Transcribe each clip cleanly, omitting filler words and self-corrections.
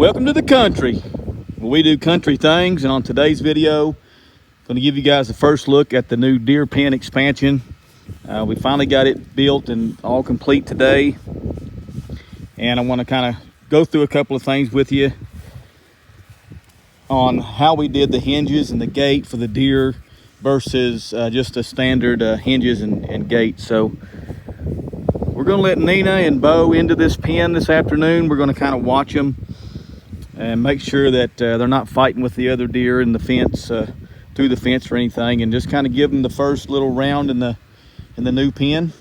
Welcome to the country, where we do country things. And on today's video, I'm going to give you guys the first look at the new deer pen expansion. We finally got it built and all complete today, and I want to kind of go through a couple of things with you on how we did the hinges and the gate for the deer versus just a standard hinges and gate. So we're going to let Nina and Bo into this pen this afternoon. We're going to kind of watch them and make sure that they're not fighting with the other deer in the fence, through the fence or anything, and just kind of give them the first little round in the new pen.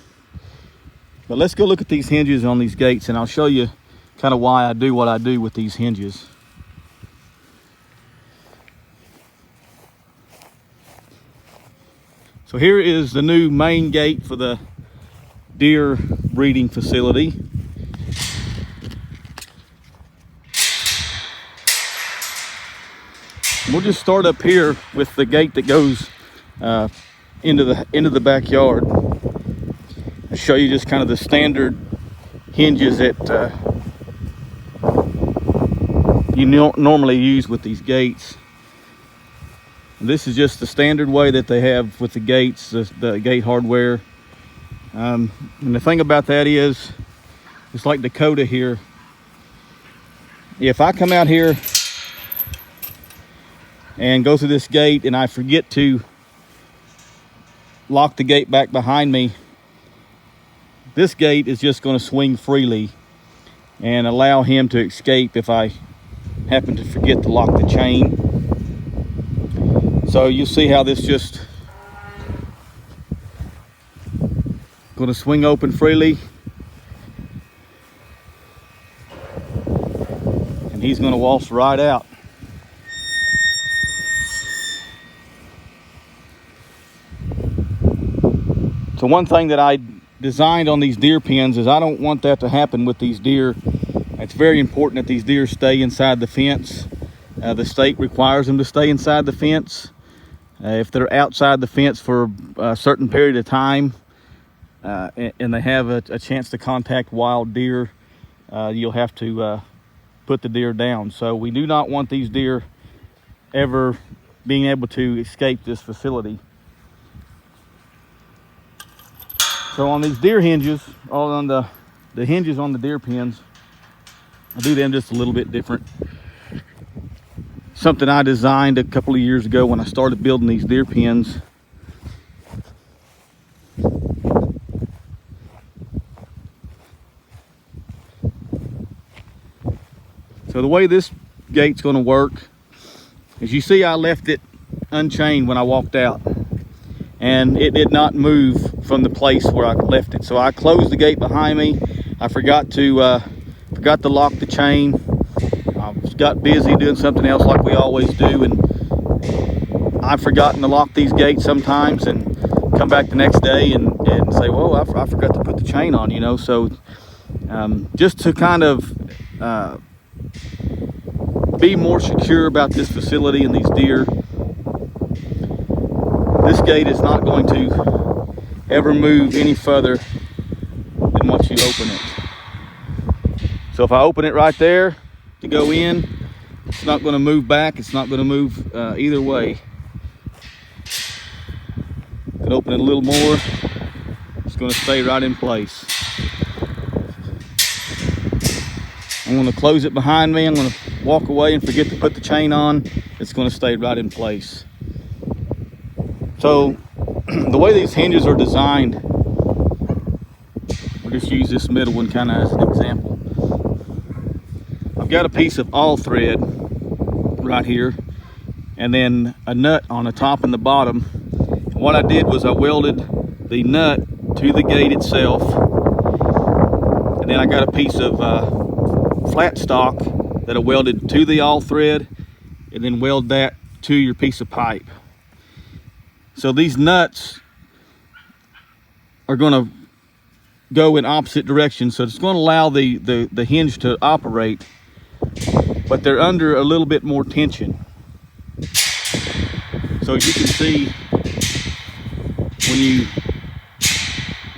But let's go look at these hinges on these gates, and I'll show you kind of why I do what I do with these hinges. So here is the new main gate for the deer breeding facility. We'll just start up here with the gate that goes into the backyard. I'll show you just kind of the standard hinges that you normally use with these gates. And this is just the standard way that they have with the gates, the gate hardware. And the thing about that is, it's like Dakota here. If I come out here and go through this gate and I forget to lock the gate back behind me, this gate is just going to swing freely and allow him to escape if I happen to forget to lock the chain. So you'll see how this just going to swing open freely, and he's going to waltz right out. So one thing that I designed on these deer pens is I don't want that to happen with these deer. It's very important that these deer stay inside the fence. The state requires them to stay inside the fence. If they're outside the fence for a certain period of time and they have a chance to contact wild deer, you'll have to put the deer down. So we do not want these deer ever being able to escape this facility. So on these deer hinges, on the hinges on the deer pens, I do them just a little bit different. Something I designed a couple of years ago when I started building these deer pens. So the way this gate's going to work is, you see I left it unchained when I walked out, and it did not move from the place where I left it. So I closed the gate behind me. I forgot to lock the chain. I got busy doing something else like we always do, and I've forgotten to lock these gates sometimes and come back the next day and say, whoa, I forgot to put the chain on, you know. So just to kind of be more secure about this facility and these deer, this gate is not going to ever move any further than once you open it. So if I open it right there to go in, it's not going to move back. It's not going to move either way. Can open it a little more. It's going to stay right in place. I'm going to close it behind me. I'm going to walk away and forget to put the chain on. It's going to stay right in place. So the way these hinges are designed, we'll just use this middle one kind of as an example. I've got a piece of all thread right here, and then a nut on the top and the bottom. And what I did was I welded the nut to the gate itself, and then I got a piece of flat stock that I welded to the all thread, and then weld that to your piece of pipe. So these nuts are going to go in opposite directions, so it's going to allow the hinge to operate, but they're under a little bit more tension. So as you can see, when you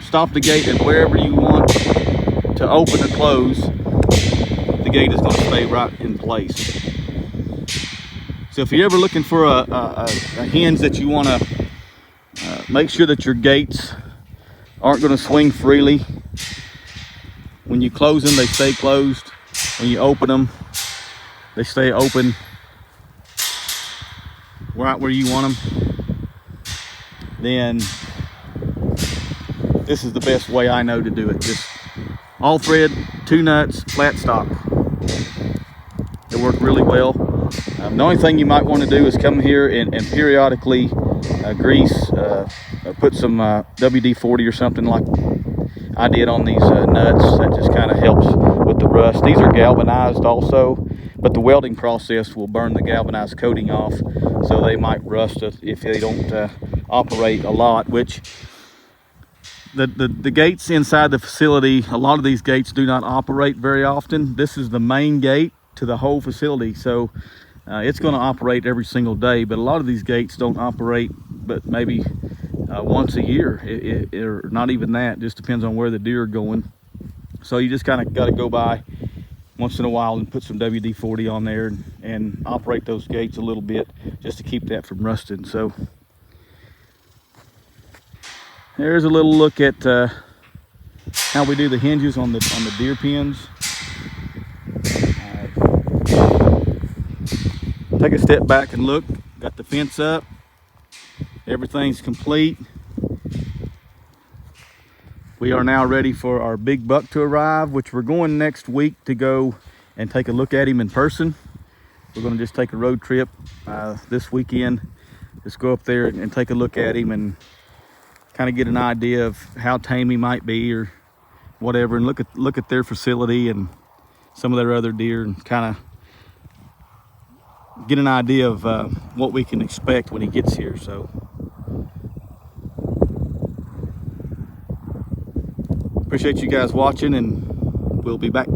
stop the gate at wherever you want to open or close, the gate is going to stay stay right in place. So if you're ever looking for a hinge that you want to make sure that your gates aren't going to swing freely. When you close them, they stay closed. When you open them, they stay open right where you want them. Then this is the best way I know to do it. Just all thread, 2 nuts, flat stock. It worked really well. The only thing you might want to do is come here and periodically grease, put some WD-40 or something like I did on these nuts. That just kind of helps with the rust. These are galvanized also, but the welding process will burn the galvanized coating off, so they might rust if they don't operate a lot, which the gates inside the facility, a lot of these gates do not operate very often. This is the main gate to the whole facility, so it's going to operate every single day, but a lot of these gates don't operate but maybe once a year, or not even that. Just depends on where the deer are going. So you just kind of got to go by once in a while and put some WD-40 on there and operate those gates a little bit just to keep that from rusting. So there's a little look at how we do the hinges on the deer pins. Take a step back and look. Got the fence up. Everything's complete. We are now ready for our big buck to arrive, which we're going next week to go and take a look at him in person. We're going to just take a road trip this weekend. Just go up there and take a look at him and kind of get an idea of how tame he might be or whatever, and look at their facility and some of their other deer, and kind of get an idea of what we can expect when he gets here. So appreciate you guys watching, and we'll be back.